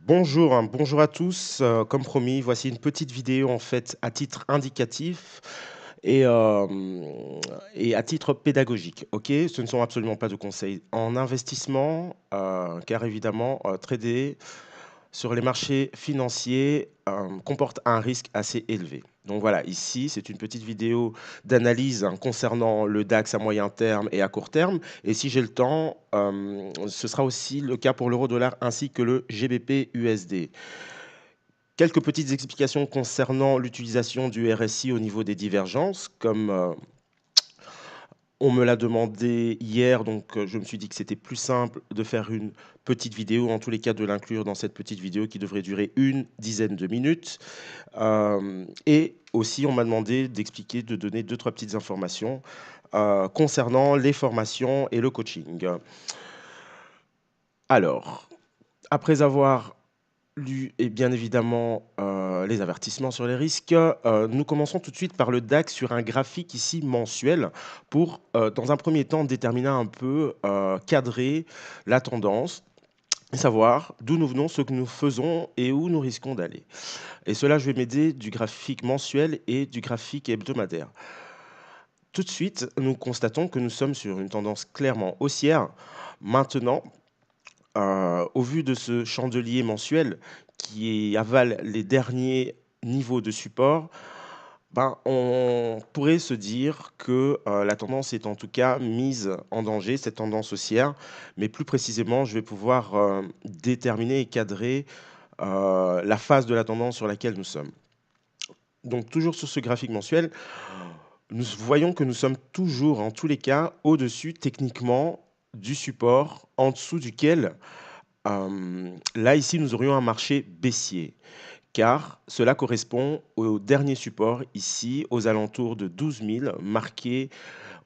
Bonjour, hein, bonjour à tous. Comme promis, voici une petite vidéo en fait à titre indicatif et, et à titre pédagogique. Ok, ce ne sont absolument pas de conseils en investissement, car évidemment, trader sur les marchés financiers comporte un risque assez élevé. Donc voilà, ici, c'est une petite vidéo d'analyse hein, concernant le DAX à moyen terme et à court terme. Et si j'ai le temps, ce sera aussi le cas pour l'euro-dollar ainsi que le GBP USD. Quelques petites explications concernant l'utilisation du RSI au niveau des divergences, comme on me l'a demandé hier, donc je me suis dit que c'était plus simple de faire une petite vidéo, en tous les cas de l'inclure dans cette petite vidéo qui devrait durer une dizaine de minutes. Et aussi, on m'a demandé d'expliquer, de donner deux, trois petites informations concernant les formations et le coaching. Alors, après avoir lu et bien évidemment les avertissements sur les risques, nous commençons tout de suite par le DAX sur un graphique ici mensuel pour, dans un premier temps, déterminer un peu, cadrer la tendance et savoir d'où nous venons, ce que nous faisons et où nous risquons d'aller. Et cela, je vais m'aider du graphique mensuel et du graphique hebdomadaire. Tout de suite, nous constatons que nous sommes sur une tendance clairement haussière. Maintenant, au vu de ce chandelier mensuel qui avale les derniers niveaux de support, ben, on pourrait se dire que la tendance est en tout cas mise en danger, cette tendance haussière. Mais plus précisément, je vais pouvoir déterminer et cadrer la phase de la tendance sur laquelle nous sommes. Donc toujours sur ce graphique mensuel, nous voyons que nous sommes toujours, en tous les cas, au-dessus techniquement du support en dessous duquel, là, ici, nous aurions un marché baissier, car cela correspond au dernier support ici, aux alentours de 12 000, marqué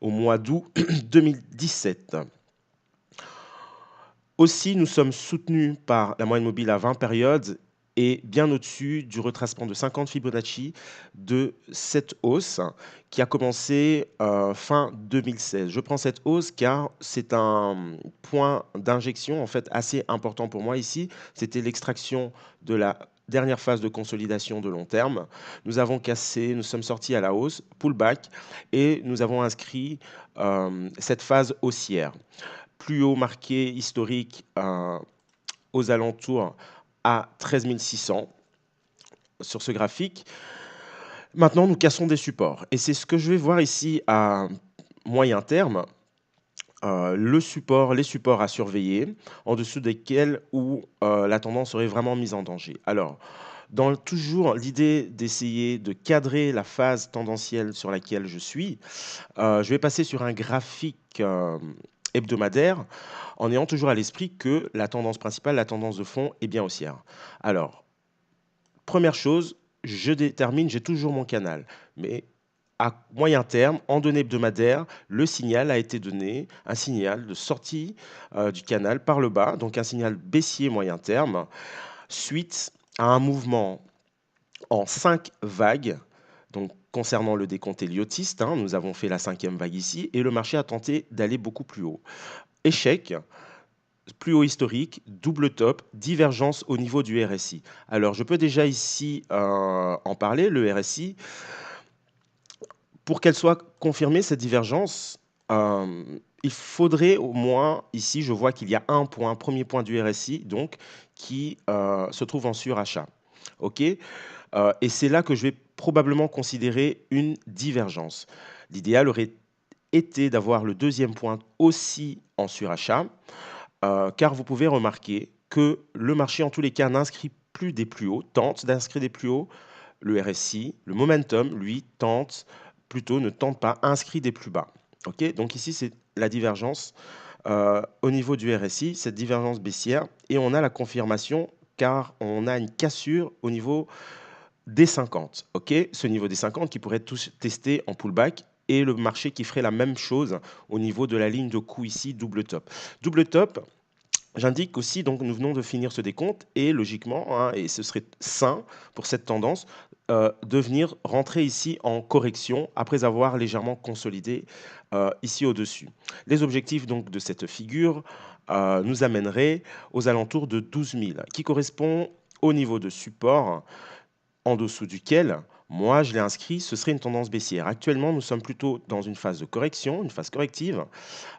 au mois d'août 2017. Aussi, nous sommes soutenus par la moyenne mobile à 20 périodes et bien au-dessus du retracement de 50 Fibonacci de cette hausse qui a commencé fin 2016. Je prends cette hausse car c'est un point d'injection en fait assez important pour moi ici. C'était l'extraction de la dernière phase de consolidation de long terme. Nous avons cassé, nous sommes sortis à la hausse, pullback, et nous avons inscrit cette phase haussière plus haut marqué historique aux alentours à 13 600 sur ce graphique. Maintenant, nous cassons des supports. Et c'est ce que je vais voir ici à moyen terme. Les supports à surveiller, en dessous desquels où la tendance serait vraiment mise en danger. Alors, dans toujours l'idée d'essayer de cadrer la phase tendancielle sur laquelle je suis, je vais passer sur un graphique hebdomadaire en ayant toujours à l'esprit que la tendance principale, la tendance de fond est bien haussière. Alors, première chose, je détermine, j'ai toujours mon canal, mais à moyen terme, en données hebdomadaires, le signal a été donné, un signal de sortie du canal par le bas, donc un signal baissier moyen terme, suite à un mouvement en 5 vagues. Donc, concernant le décompte héliotiste, hein, nous avons fait la cinquième vague ici et le marché a tenté d'aller beaucoup plus haut. Échec, plus haut historique, double top, divergence au niveau du RSI. Alors, je peux déjà ici en parler, le RSI. Pour qu'elle soit confirmée, cette divergence, il faudrait au moins, ici, je vois qu'il y a un point, premier point du RSI, donc, qui se trouve en surachat. OK. Et c'est là que je vais probablement considérer une divergence. L'idéal aurait été d'avoir le deuxième point aussi en surachat, car vous pouvez remarquer que le marché, en tous les cas, n'inscrit plus des plus hauts, tente d'inscrire des plus hauts. Le RSI, le momentum, lui, ne tente pas, inscrit des plus bas. Ok, donc ici, c'est la divergence au niveau du RSI, cette divergence baissière, et on a la confirmation car on a une cassure au niveau des 50. Ok, ce niveau des 50 qui pourrait être testé en pullback et le marché qui ferait la même chose au niveau de la ligne de coût ici, double top. Double top, j'indique aussi, donc nous venons de finir ce décompte et logiquement, hein, et ce serait sain pour cette tendance, de venir rentrer ici en correction après avoir légèrement consolidé ici au-dessus. Les objectifs donc de cette figure, nous amènerait aux alentours de 12 000, qui correspond au niveau de support en dessous duquel, moi, je l'ai inscrit, ce serait une tendance baissière. Actuellement, nous sommes plutôt dans une phase de correction, une phase corrective,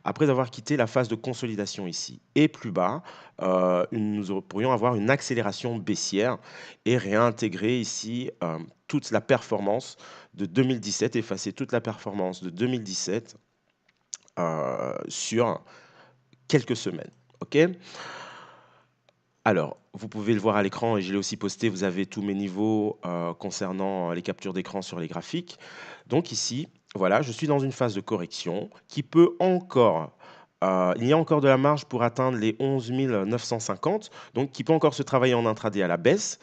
après avoir quitté la phase de consolidation ici. Et plus bas, nous pourrions avoir une accélération baissière et réintégrer ici toute la performance de 2017, effacer toute la performance de 2017 sur quelques semaines. OK. Alors, vous pouvez le voir à l'écran et je l'ai aussi posté, vous avez tous mes niveaux concernant les captures d'écran sur les graphiques. Donc ici, voilà, je suis dans une phase de correction qui peut encore, il y a encore de la marge pour atteindre les 11 950, donc qui peut encore se travailler en intraday à la baisse.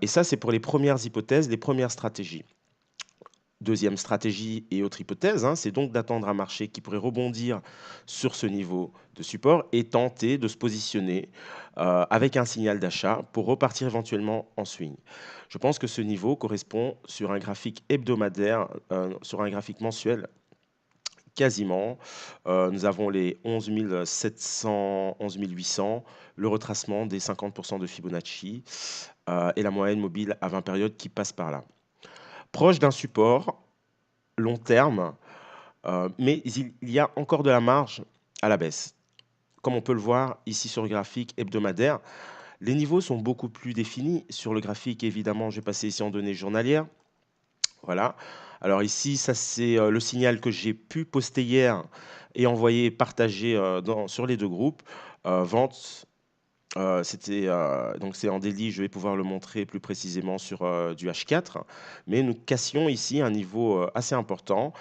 Et ça, c'est pour les premières hypothèses, les premières stratégies. Deuxième stratégie et autre hypothèse, hein, c'est donc d'attendre un marché qui pourrait rebondir sur ce niveau de support et tenter de se positionner avec un signal d'achat pour repartir éventuellement en swing. Je pense que ce niveau correspond sur un graphique hebdomadaire, sur un graphique mensuel quasiment. Nous avons les 11 700, 11 800, le retracement des 50% de Fibonacci et la moyenne mobile à 20 périodes qui passe par là. Proche d'un support long terme, mais il y a encore de la marge à la baisse. Comme on peut le voir ici sur le graphique hebdomadaire, les niveaux sont beaucoup plus définis. Sur le graphique, évidemment, je vais passer ici en données journalières. Voilà. Alors ici, ça c'est le signal que j'ai pu poster hier et envoyer, partager sur les deux groupes. Vente, donc c'est en daily, je vais pouvoir le montrer plus précisément sur du H4. Mais nous cassions ici un niveau assez important.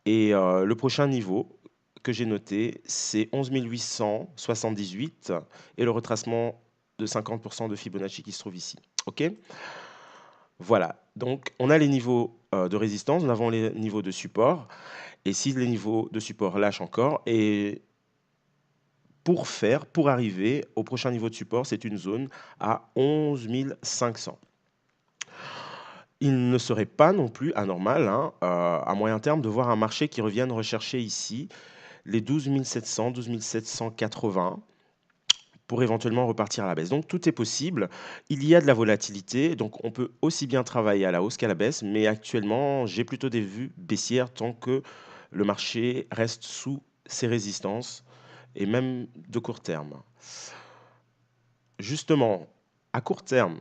Et le prochain niveau que j'ai noté, c'est 11 878 et le retracement de 50% de Fibonacci qui se trouve ici. OK. Voilà, donc on a les niveaux de résistance, nous avons les niveaux de support. Et si les niveaux de support lâchent encore, et pour arriver au prochain niveau de support, c'est une zone à 11 500. Il ne serait pas non plus anormal, hein, à moyen terme, de voir un marché qui revienne rechercher ici les 12 700, 12 780 pour éventuellement repartir à la baisse. Donc tout est possible. Il y a de la volatilité, donc on peut aussi bien travailler à la hausse qu'à la baisse, mais actuellement, j'ai plutôt des vues baissières tant que le marché reste sous ses résistances et même de court terme. Justement, à court terme,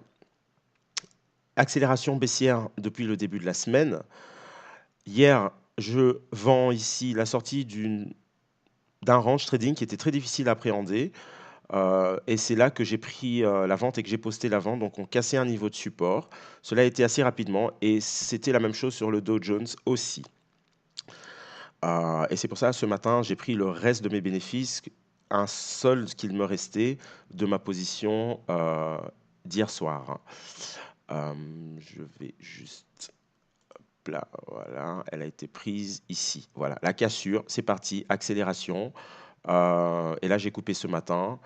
accélération baissière depuis le début de la semaine. Hier, je vends ici la sortie d'un range trading qui était très difficile à appréhender. Et c'est là que j'ai pris la vente et que j'ai posté la vente. Donc, on cassait un niveau de support. Cela a été assez rapidement et c'était la même chose sur le Dow Jones aussi. Et c'est pour ça, ce matin, j'ai pris le reste de mes bénéfices, un solde qu'il me restait de ma position d'hier soir. Je vais juste... Là, voilà, elle a été prise ici. Voilà, la cassure, c'est parti, accélération. Et là, j'ai coupé ce matin.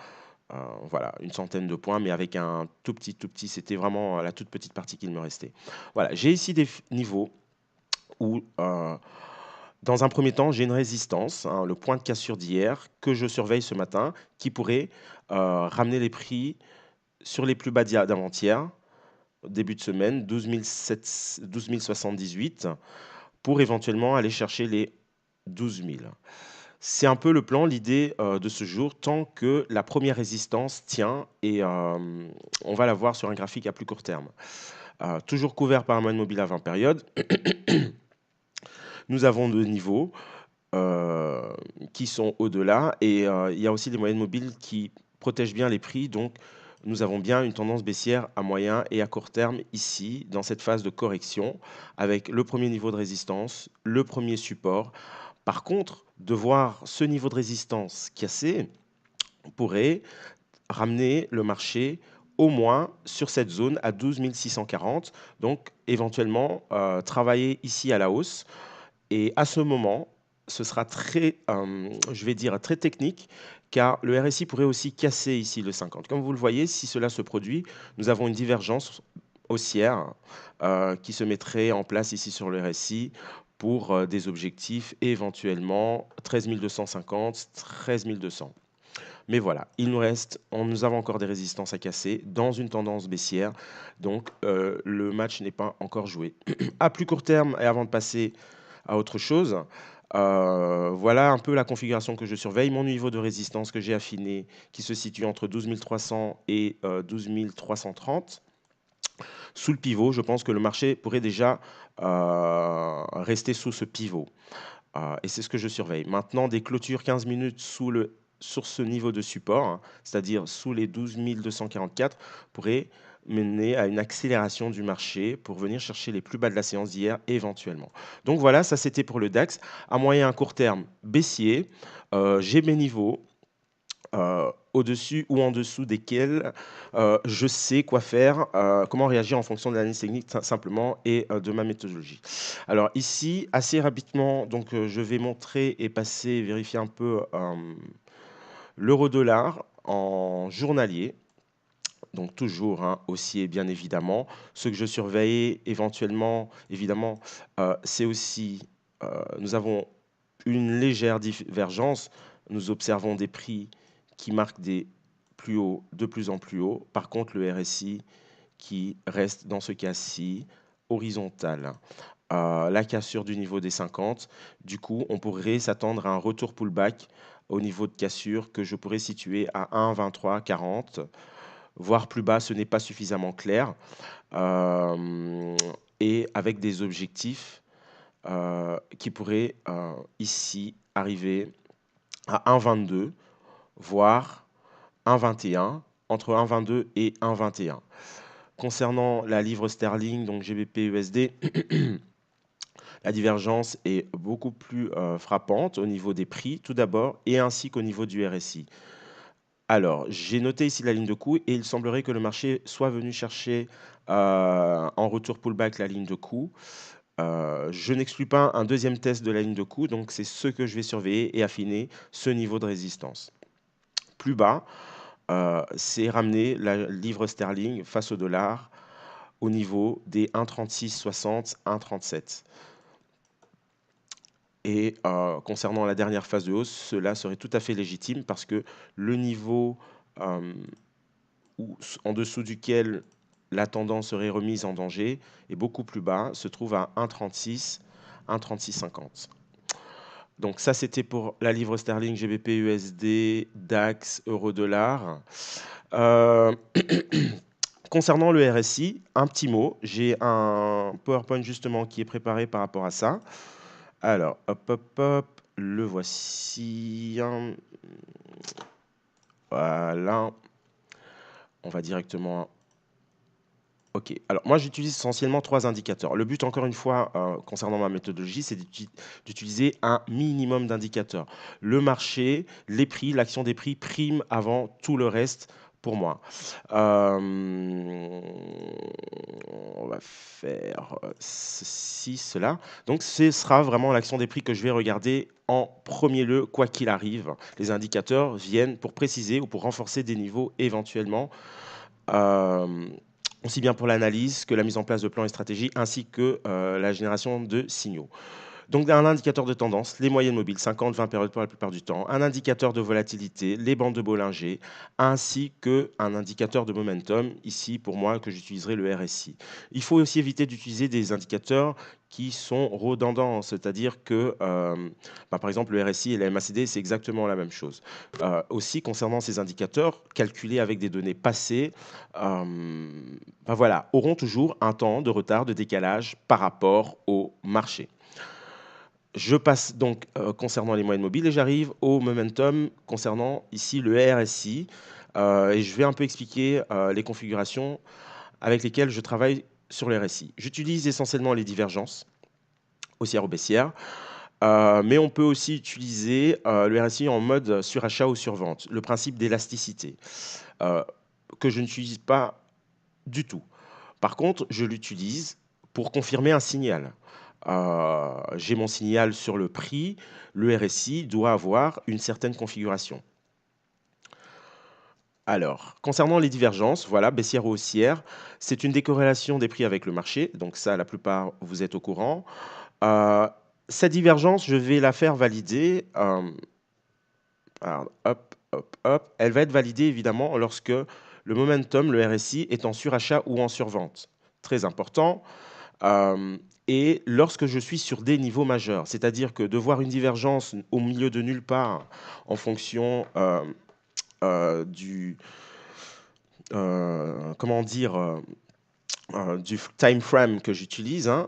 Voilà, une centaine de points, mais avec un tout petit, c'était vraiment la toute petite partie qu'il me restait. Voilà, j'ai ici des niveaux où, dans un premier temps, j'ai une résistance, hein, le point de cassure d'hier, que je surveille ce matin, qui pourrait ramener les prix sur les plus bas d'avant-hier, début de semaine, 12 078, pour éventuellement aller chercher les 12 000. C'est un peu le plan, l'idée de ce jour, tant que la première résistance tient et on va la voir sur un graphique à plus court terme. Toujours couvert par un moyenne mobile à 20 périodes. Nous avons deux niveaux qui sont au-delà et il y a aussi des moyennes mobiles qui protègent bien les prix. Donc, nous avons bien une tendance baissière à moyen et à court terme ici, dans cette phase de correction, avec le premier niveau de résistance, le premier support. Par contre, de voir ce niveau de résistance cassé pourrait ramener le marché au moins sur cette zone à 12 640. Donc, éventuellement, travailler ici à la hausse. Et à ce moment, ce sera très, je vais dire, très technique, car le RSI pourrait aussi casser ici le 50. Comme vous le voyez, si cela se produit, nous avons une divergence haussière qui se mettrait en place ici sur le RSI pour des objectifs éventuellement 13 250, 13 200. Mais voilà, nous avons encore des résistances à casser dans une tendance baissière. Donc, le match n'est pas encore joué. À plus court terme et avant de passer à autre chose, voilà un peu la configuration que je surveille. Mon niveau de résistance que j'ai affiné qui se situe entre 12 300 et 12 330. Sous le pivot, je pense que le marché pourrait déjà rester sous ce pivot. Et c'est ce que je surveille. Maintenant, des clôtures 15 minutes sur ce niveau de support, hein, c'est-à-dire sous les 12 244, pourraient mener à une accélération du marché pour venir chercher les plus bas de la séance d'hier éventuellement. Donc voilà, ça c'était pour le DAX. À moyen et à court terme, baissier. J'ai mes niveaux au-dessus ou en dessous desquels je sais quoi faire, comment réagir en fonction de l'analyse technique simplement et de ma méthodologie. Alors ici, assez rapidement, donc je vais montrer et passer, vérifier un peu l'euro-dollar en journalier. Donc toujours hein, haussier bien évidemment. Ce que je surveille éventuellement, évidemment, c'est aussi, nous avons une légère divergence. Nous observons des prix qui marquent des plus hauts, de plus en plus haut. Par contre, le RSI qui reste dans ce cas-ci horizontal. La cassure du niveau des 50. Du coup, on pourrait s'attendre à un retour pullback au niveau de cassure que je pourrais situer à 1,2340, voire plus bas, ce n'est pas suffisamment clair. Et avec des objectifs qui pourraient ici arriver à 1,22, voire 1,21, entre 1,22 et 1,21. Concernant la livre sterling, donc GBP-USD, la divergence est beaucoup plus frappante au niveau des prix, tout d'abord, et ainsi qu'au niveau du RSI. Alors, j'ai noté ici la ligne de coût et il semblerait que le marché soit venu chercher en retour pullback la ligne de coût. Je n'exclus pas un deuxième test de la ligne de coût, donc c'est ce que je vais surveiller et affiner ce niveau de résistance. Plus bas, c'est ramener la livre sterling face au dollar au niveau des 1,3660, 1,37. Et concernant la dernière phase de hausse, cela serait tout à fait légitime parce que le niveau en dessous duquel la tendance serait remise en danger est beaucoup plus bas, se trouve à 1,36, 1,3650. Donc ça, c'était pour la livre sterling, GBP, USD, DAX, euro-dollar. Euh, Concernant le RSI, un petit mot. J'ai un PowerPoint justement qui est préparé par rapport à ça. Alors, hop, hop, hop, le voici. Voilà. On va directement. Ok. Alors, moi, j'utilise essentiellement 3 indicateurs. Le but, encore une fois, concernant ma méthodologie, c'est d'utiliser un minimum d'indicateurs. Le marché, les prix, l'action des prix prime avant tout le reste pour moi. On va faire ceci, cela. Donc, ce sera vraiment l'action des prix que je vais regarder en premier lieu, quoi qu'il arrive. Les indicateurs viennent pour préciser ou pour renforcer des niveaux éventuellement. Euh, Aussi bien pour l'analyse que la mise en place de plans et stratégies, ainsi que la génération de signaux. Donc un indicateur de tendance, les moyennes mobiles, 50-20 périodes pour la plupart du temps, un indicateur de volatilité, les bandes de Bollinger, ainsi qu'un indicateur de momentum, ici pour moi que j'utiliserai le RSI. Il faut aussi éviter d'utiliser des indicateurs qui sont redondants, c'est-à-dire que par exemple le RSI et la MACD, c'est exactement la même chose. Aussi concernant ces indicateurs, calculés avec des données passées, voilà, auront toujours un temps de retard, de décalage par rapport au marché. Je passe donc concernant les moyennes mobiles et j'arrive au momentum concernant ici le RSI. Et je vais un peu expliquer les configurations avec lesquelles je travaille sur le RSI. J'utilise essentiellement les divergences haussières ou baissières, mais on peut aussi utiliser le RSI en mode surachat ou survente, le principe d'élasticité, euh, que je n'utilise pas du tout. Par contre, je l'utilise pour confirmer un signal. J'ai mon signal sur le prix, le RSI doit avoir une certaine configuration. Alors, concernant les divergences, voilà, baissière ou haussière, c'est une décorrélation des prix avec le marché. Donc ça, la plupart, vous êtes au courant. Cette divergence, je vais la faire valider. Alors, hop, hop, hop, elle va être validée évidemment lorsque le momentum, le RSI, est en surachat ou en survente. Très important. Euh, et lorsque je suis sur des niveaux majeurs, c'est-à-dire que de voir une divergence au milieu de nulle part en fonction du, comment dire, du time frame que j'utilise, hein,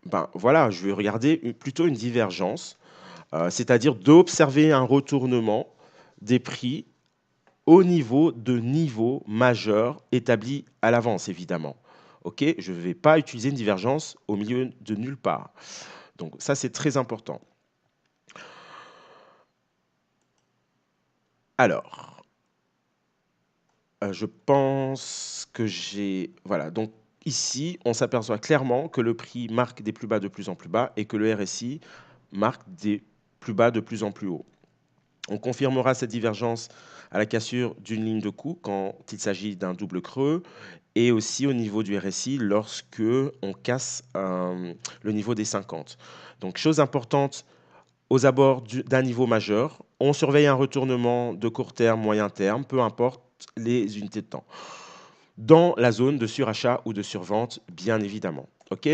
ben voilà, je vais regarder plutôt une divergence, c'est-à-dire d'observer un retournement des prix au niveau majeur établi à l'avance, évidemment. Ok, je ne vais pas utiliser une divergence au milieu de nulle part. Donc ça, c'est très important. Alors, je pense que j'ai... Voilà, donc ici, on s'aperçoit clairement que le prix marque des plus bas de plus en plus bas et que le RSI marque des plus bas de plus en plus haut. On confirmera cette divergence à la cassure d'une ligne de coup quand il s'agit d'un double creux et aussi au niveau du RSI lorsque on casse le niveau des 50. Donc, chose importante, aux abords d'un niveau majeur, on surveille un retournement de court terme, moyen terme, peu importe les unités de temps, dans la zone de surachat ou de survente, bien évidemment. Ok.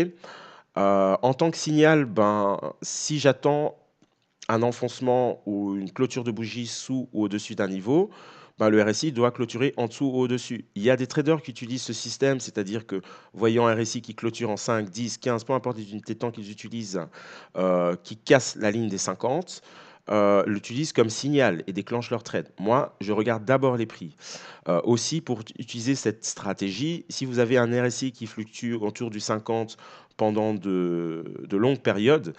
En tant que signal, ben, si j'attends un enfoncement ou une clôture de bougie sous ou au-dessus d'un niveau, ben, le RSI doit clôturer en dessous ou au-dessus. Il y a des traders qui utilisent ce système, c'est-à-dire que voyant un RSI qui clôture en 5, 10, 15, peu importe les unités de temps qu'ils utilisent, qui casse la ligne des 50, l'utilisent comme signal et déclenchent leur trade. Moi, je regarde d'abord les prix. Aussi, pour utiliser cette stratégie, si vous avez un RSI qui fluctue autour du 50 pendant de longues périodes,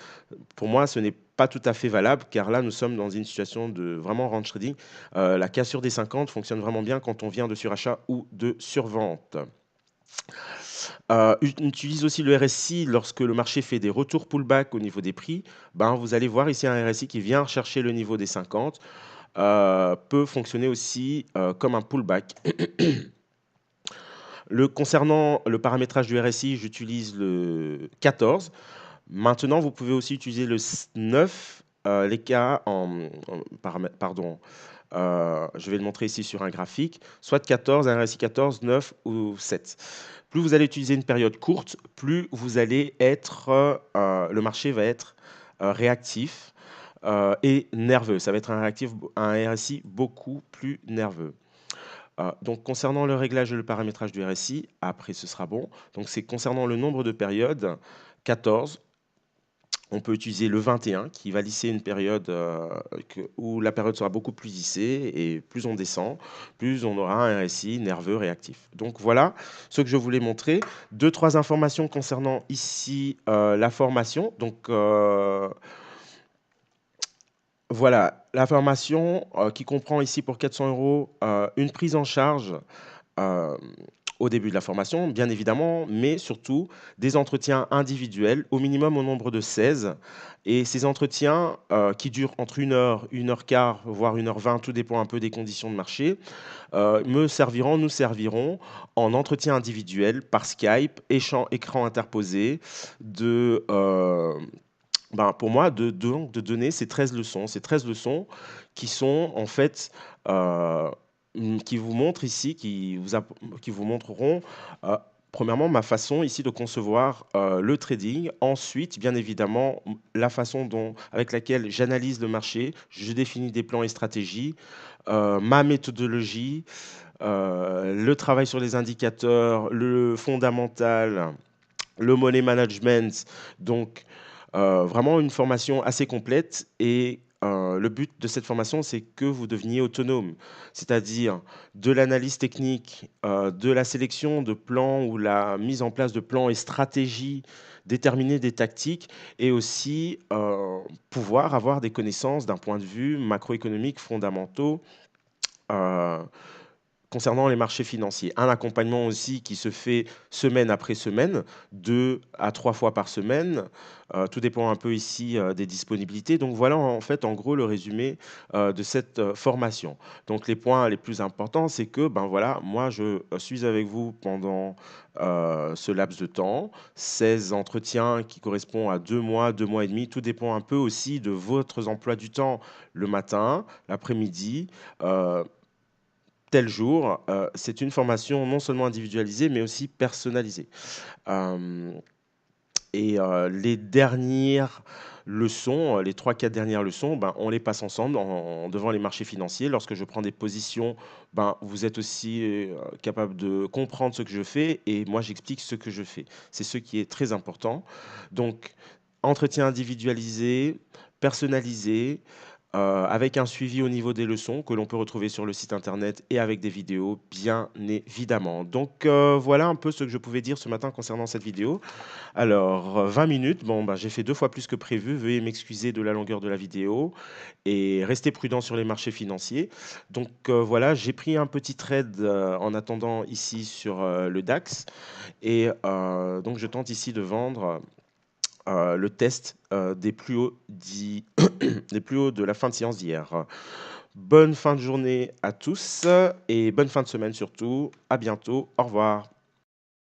pour moi, ce n'est pas tout à fait valable car là, nous sommes dans une situation de vraiment range trading. La cassure des 50 fonctionne vraiment bien quand on vient de surachat ou de survente. On utilise aussi le RSI lorsque le marché fait des retours pullback au niveau des prix. Ben, vous allez voir ici un RSI qui vient chercher le niveau des 50. Peut fonctionner aussi comme un pullback. Concernant le paramétrage du RSI, j'utilise le 14. Maintenant, vous pouvez aussi utiliser le 9, les cas pardon, je vais le montrer ici sur un graphique, soit 14, un RSI 14, 9 ou 7. Plus vous allez utiliser une période courte, plus vous allez être, le marché va être réactif et nerveux. Ça va être un RSI beaucoup plus nerveux. Donc, concernant le réglage et le paramétrage du RSI, après ce sera bon. Donc, c'est concernant le nombre de périodes, 14. On peut utiliser le 21 qui va lisser une période où la période sera beaucoup plus lissée et plus on descend, plus on aura un RSI nerveux réactif. Donc voilà ce que je voulais montrer. Deux, trois informations concernant ici la formation. Donc voilà, la formation qui comprend ici pour 400 euros une prise en charge euh, au début de la formation, bien évidemment, mais surtout des entretiens individuels, au minimum au nombre de 16. Et ces entretiens qui durent entre 1 heure, 1 heure quart, voire 1 heure 20, tout dépend un peu des conditions de marché, nous serviront en entretien individuel par Skype, écran interposé, ben, pour moi, de donner ces 13 leçons. Ces 13 leçons qui sont en fait, qui vous montrent ici, qui vous montreront, premièrement, ma façon ici de concevoir le trading. Ensuite, bien évidemment, la façon avec laquelle j'analyse le marché, je définis des plans et stratégies, ma méthodologie, le travail sur les indicateurs, le fondamental, le money management. Donc, vraiment une formation assez complète et le but de cette formation, c'est que vous deveniez autonome, c'est-à-dire de l'analyse technique, de la sélection de plans ou la mise en place de plans et stratégies, déterminer des tactiques et aussi pouvoir avoir des connaissances d'un point de vue macroéconomique fondamentaux. euh, concernant les marchés financiers. Un accompagnement aussi qui se fait semaine après semaine, 2 à 3 fois par semaine, tout dépend un peu ici, des disponibilités. Donc voilà en fait, en gros, le résumé, de cette, formation. Donc les points les plus importants, c'est que, ben, voilà, moi je, suis avec vous pendant, ce laps de temps, 16 entretiens qui correspond à 2 mois et demi. Tout dépend un peu aussi de votre emploi du temps, le matin, l'après-midi, heu tel jour. C'est une formation non seulement individualisée, mais aussi personnalisée. Hem et les dernières leçons, les 3 4 dernières leçons, ben, on les passe ensemble devant les marchés financiers. Lorsque je prends des positions, ben, vous êtes aussi, capable de comprendre ce que je fais et moi j'explique ce que je fais. C'est ce qui est très important. Donc entretien individualisé, personnalisé, avec un suivi au niveau des leçons que l'on peut retrouver sur le site internet et avec des vidéos, bien évidemment. Donc, voilà un peu ce que je pouvais dire ce matin concernant cette vidéo. Alors, 20 minutes, bon, bah, j'ai fait 2 fois plus que prévu. Veuillez m'excuser de la longueur de la vidéo et restez prudents sur les marchés financiers. Donc, voilà, j'ai pris un petit trade, en attendant ici sur, le DAX et donc je tente ici de vendre, le test, des plus hauts des plus hauts de la fin de séance d'hier. Bonne fin de journée à tous et bonne fin de semaine surtout. À bientôt. Au revoir.